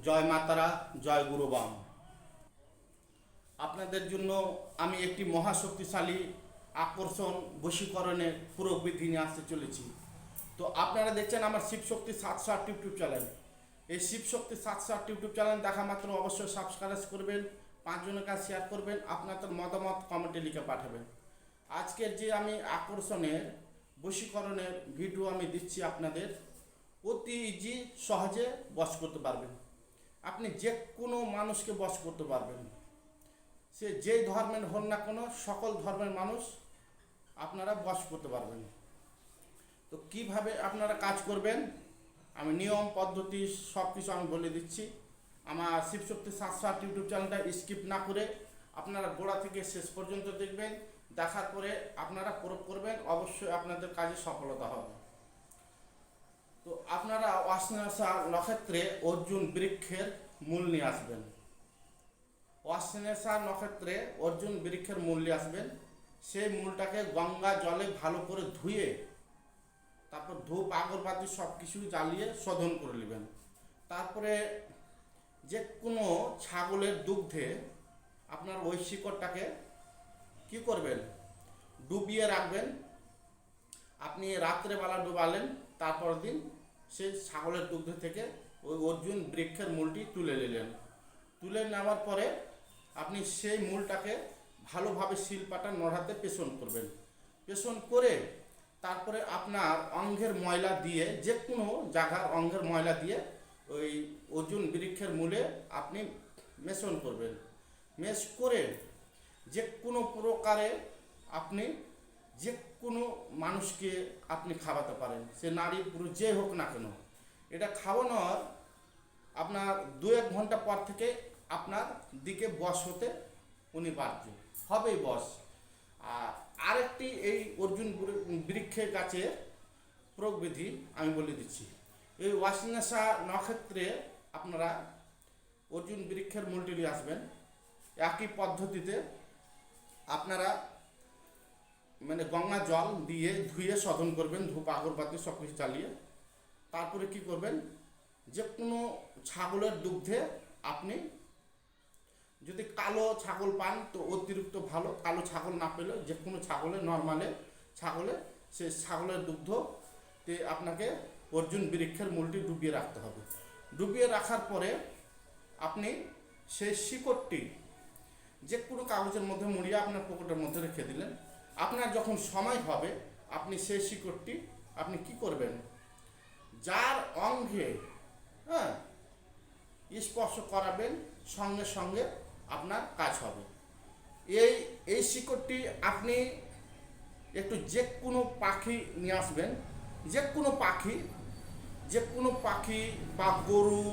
জয় মাতারা, জয় গুরুবাম। আপনাদের জন্য আমি একটি মহাশক্তিশালী আকর্ষণ বশীকরণের প্রবিধি নিয়ে আসতে চলেছি। তো আপনারা দেখছেন আমার শিবশক্তি ৭০৮ ইউটিউব চ্যানেল। এই শিবশক্তি ৭০৮ ইউটিউব চ্যানেল দেখা মাত্র অবশ্যই সাবস্ক্রাইব করবেন, ৫ জনের কাছে শেয়ার করবেন, আপনাদের মতামত কমেন্টে লিখে পাঠাবেন। আজকের যে আমি আকর্ষণের বশীকরণের ভিডিও আমি দিচ্ছি আপনাদের, অতি ইজি সহজে বশ করতে পারবেন। আপনি যে কোনো মানুষকে বশ করতে পারবেন, সে যেই ধর্মের হন না কোনো, সকল ধর্মের মানুষ আপনারা বশ করতে পারবেন। তো কিভাবে আপনারা কাজ করবেন, আমি নিয়ম পদ্ধতি সব কিছু আমি বলে দিচ্ছি। আমার শিবশক্তি ৭০৮ ইউটিউব চ্যানেলটা স্কিপ না করে আপনারা গোড়া থেকে শেষ পর্যন্ত দেখবেন। দেখার পরে আপনারা প্রয়োগ করবেন, অবশ্যই আপনাদের কাজে সফলতা হবে। তো আপনারা অশ্লেষা নক্ষত্রে অর্জুন বৃক্ষের মূল নিয়ে আসবেন। অশ্লেষা নক্ষত্রে অর্জুন বৃক্ষের মূল নিয়ে আসবেন। সেই মূলটাকে গঙ্গা জলে ভালো করে ধুয়ে, তারপর ধূপ আগরবাতি সব কিছু জ্বালিয়ে শোধন করে নেবেন। তারপরে যে কোনো ছাগলের দুগ্ধে আপনার ওই শিকড়টাকে কী করবেন, ডুবিয়ে রাখবেন। আপনি রাত্রেবেলা ডুবালেন, তারপর দিন সেই ছাগলের দুগ্ধ থেকে ওই অর্জুন বৃক্ষের মূলটি তুলে নিলেন। তুলে নেওয়ার পরে আপনি সেই মূলটাকে ভালোভাবে শিলপাটা নড়াতে পেষণ করবেন। পেষণ করে তারপরে আপনার অঙ্গের ময়লা দিয়ে, যে কোনো জায়গার অঙ্গের ময়লা দিয়ে ওই অর্জুন বৃক্ষের মূলে আপনি মেশন করবেন। মেশ করে যে কোনো প্রকারে আপনি যে কোনো মানুষকে আপনি খাওয়াতে পারেন, সে নারী পুরুষ যে হোক না কেন। এটা খাওয়ানোর আপনার ২-১ ঘন্টা পর থেকে আপনার দিকে বশ হতে অনিবার্য হবেই বশ। আর আরেকটি এই অর্জুন বৃক্ষের গাছের প্রবিধি আমি বলে দিচ্ছি। এই অশ্লেষা নক্ষত্রে আপনারা অর্জুন বৃক্ষের মূলটি নিয়ে আসবেন। একই পদ্ধতিতে আপনারা গঙ্গা জল দিয়ে ধুয়ে শোধন করবেন, ধূপ আগরবাতি সব কিছু চালিয়ে। তারপরে কি করবেন, যে কোনো ছাগলের দুগ্ধে আপনি যদি কালো ছাগল পান তো অতিরিক্ত ভালো, কালো ছাগল না পেলে যে কোনো ছাগলের নর্মালে ছাগলে সে ছাগলের দুগ্ধতে আপনাকে অর্জুন বৃক্ষের মূলটি ডুবিয়ে রাখতে হবে। ডুবিয়ে রাখার পরে আপনি সেই শিকড়টি যে কোনো কাগজের মধ্যে মুড়িয়ে আপনার পকেটের মধ্যে রেখে দিলেন। আপনার যখন সময় হবে আপনি সেই শিকড়টি আপনি কি করবেন, যার অঙ্গে স্পর্শ করাবেন, সঙ্গে সঙ্গে আপনার কাজ হবে। এই শিকড়টি আপনি একটু যে কোনো পাখি নিয়ে আসবেন, যে কোনো পাখি বা গরু,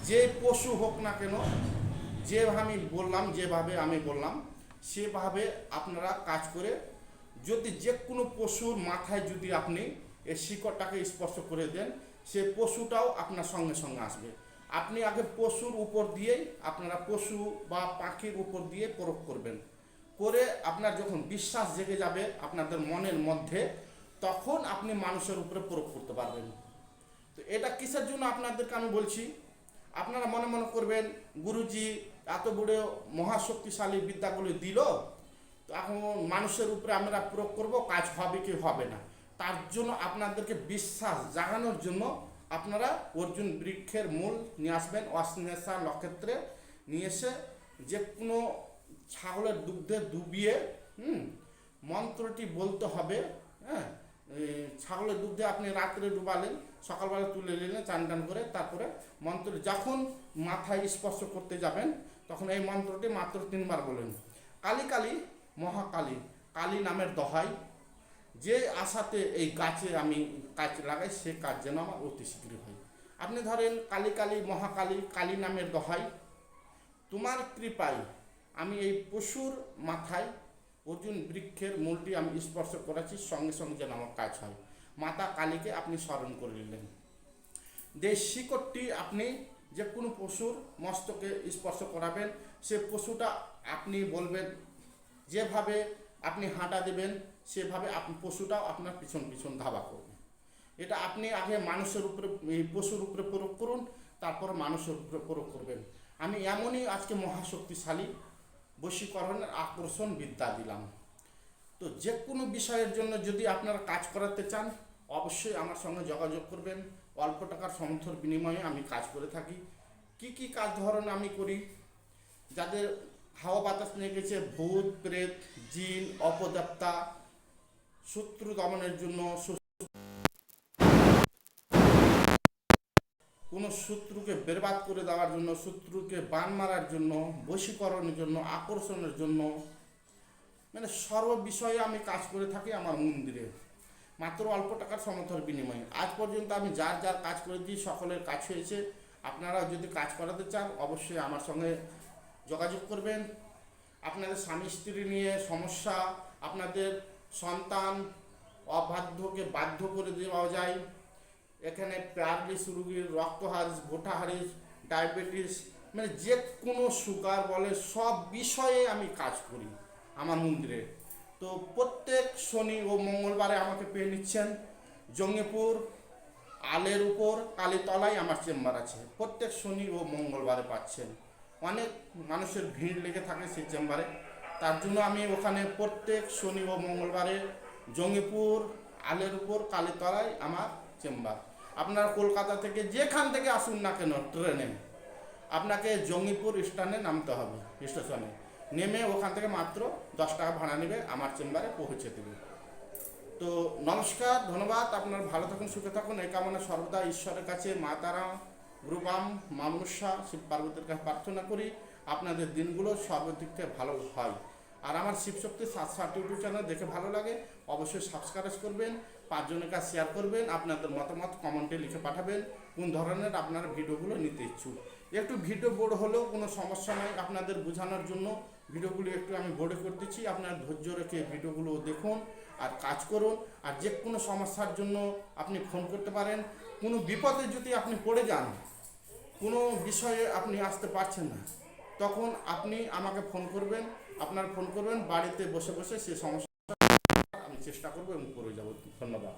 যে পশু হোক না কেন, যেভাবে আমি বললাম সেভাবে আপনারা কাজ করে, যদি যে কোনো পশুর মাথায় যদি আপনি এই শিকড়টাকে স্পর্শ করে দেন, সে পশুটাও আপনার সঙ্গে সঙ্গে আসবে। আপনি আগে পশুর উপর দিয়েই আপনারা পশু বা পাখির উপর দিয়ে প্রয়োগ করবেন। করে আপনার যখন বিশ্বাস জেগে যাবে আপনাদের মনের মধ্যে, তখন আপনি মানুষের উপরে প্রয়োগ করতে পারবেন। তো এটা কিসের জন্য আপনাদেরকে আমি বলছি, আপনারা মনে মনে করবেন গুরুজি এত বড় মহাশক্তিশালী বিদ্যাগুলি দিল, তো এখন মানুষের উপরে আমরা প্রয়োগ করব, কাজ হবে কি হবে না, তার জন্য আপনাদেরকে বিশ্বাস জাগানোর জন্য আপনারা অর্জুন বৃক্ষের মূল নিয়ে আসবেন। অশ্লেষা নক্ষত্রে নিয়ে এসে যে কোনো ছাগলের দুগ্ধে ডুবিয়ে মন্ত্রটি বলতে হবে। ছাগলের দুগ্ধে আপনি রাত্রে ডুবালেন, সকালবেলা তুলে নিলেন চান টান করে, তারপরে মন্ত্র যখন মাথায় স্পর্শ করতে যাবেন তখন এই মন্ত্রটি মাত্র ৩ বার বলেন। কালী কালী মহাকালী, কালী নামের দোহাই, যে আশাতে এই গাছে আমি কাজ লাগাই সে কাজ যেন আমার অতি শীঘ্রই হয়। আপনি ধরেন কালী কালী মহাকালী, কালী নামের দোহাই, তোমার কৃপায় আমি এই পশুর মাথায় অর্জুন বৃক্ষের মূলটি আমি স্পর্শ করেছি, সঙ্গে সঙ্গে যেন আমার কাজ হয়। মাতা কালীকে আপনি স্মরণ করে নিলেন। যে শিকড়টি আপনি যে কোনো পশুর মস্তকে স্পর্শ করাবেন, সে পশুটা আপনি বলবেন, যেভাবে আপনি হাঁটা দেবেন সেভাবে আপনি পশুটাও আপনার পিছন পিছন ধাবা করবে। এটা আপনি আগে মানুষের উপরে, এই পশুর উপরে প্রয়োগ করুন, তারপর মানুষের উপরে প্রয়োগ করবেন। আমি এমনই আজকে মহাশক্তিশালী বশীকরণের আকর্ষণ বিদ্যা দিলাম। তো যে কোনো বিষয়ের জন্য যদি আপনারা কাজ করাতে চান, অবশ্যই আমার সঙ্গে যোগাযোগ করবেন। অল্প টাকার সমর্থর বিনিময়ে আমি কাজ করে থাকি। কি কি কাজ ধরন আমি করি? যাদের হাওয়া বাতাস নিয়ে গেছে, ভূত প্রেত জিন অপদেবতা, শত্রু দমনের জন্য, কোনো শত্রুকে বেরবাদ করে দেওয়ার জন্য, শত্রুকে বান মারার জন্য, বশীকরণের জন্য, আকর্ষণের জন্য, মানে সর্ব বিষয়ে আমি কাজ করে থাকি আমার মন্দিরে, মাত্র অল্প টাকার সমর্থর বিনিময়ে। আজ পর্যন্ত আমি যার যার কাজ করে দিই সকলের কাজ হয়েছে। আপনারা যদি কাজ করাতে চান অবশ্যই আমার সঙ্গে যোগাযোগ করবেন। আপনাদের স্বামী স্ত্রী নিয়ে সমস্যা, আপনাদের সন্তান অবাধ্যকে বাধ্য করে দেওয়া যায়। এখানে প্যারালিস রুগীর, রক্তহারিস, ভোটাহারিস, ডায়াবেটিস, মানে যে কোনো সুগার বলে সব বিষয়ে আমি কাজ করি আমার মন্দিরে। তো প্রত্যেক শনি ও মঙ্গলবারে আমাকে পেয়ে নিচ্ছেন। জঙ্গিপুর আলের উপর কালীতলায় আমার চেম্বার আছে, প্রত্যেক শনি ও মঙ্গলবারে পাচ্ছেন। অনেক মানুষের ভিড় লেগে থাকে সেই চেম্বারে, তার জন্য আমি ওখানে প্রত্যেক শনি ও মঙ্গলবারে জঙ্গিপুর আলের উপর কালীতলায় আমার চেম্বার। আপনারা কলকাতা থেকে যেখান থেকে আসুন না কেন ট্রেনে, আপনাকে জঙ্গিপুর স্টেশনে নামতে হবে। স্টেশনে নেমে ওখান থেকে মাত্র 10 টাকা ভাড়া নেবে, আমার চেম্বারে পৌঁছে দেবে। তো নমস্কার, ধন্যবাদ। আপনারা ভালো থাকুন, সুখে থাকুন, এই কামনা সর্বদা ঈশ্বরের কাছে, মা তারা, গুরুবাম, মামনুষা, শিব পার্বতীর কাছে প্রার্থনা করি আপনাদের দিনগুলো সর্বদিক থেকে ভালো হয়। আর আমার শিবশক্তি 760 ইউটিউব চ্যানেল দেখে ভালো লাগে অবশ্যই সাবস্ক্রাইব করবেন, 5 জনের কাছে শেয়ার করবেন, আপনাদের মতামত কমেন্টে লিখে পাঠাবেন কোন ধরনের আপনারা ভিডিওগুলো নিতে ইচ্ছুক। একটু ভিডিও বোর্ড হলেও কোনো সমস্যা নাই, আপনাদের বোঝানোর জন্য ভিডিওগুলো একটু আমি বোর্ডে করতেছি। আপনার ধৈর্য রেখে ভিডিওগুলো দেখুন আর কাজ করুন। আর যে কোনো সমস্যার জন্য আপনি ফোন করতে পারেন। কোনো বিপদে যদি আপনি পড়ে যান, কোনো বিষয়ে আপনি আসতে পারছেন না, তখন আপনি আমাকে ফোন করবেন। আপনার ফোন করবেন, বাড়িতে বসে বসে সে সমস্যা আমি চেষ্টা করবো এবং করে যাব। ধন্যবাদ।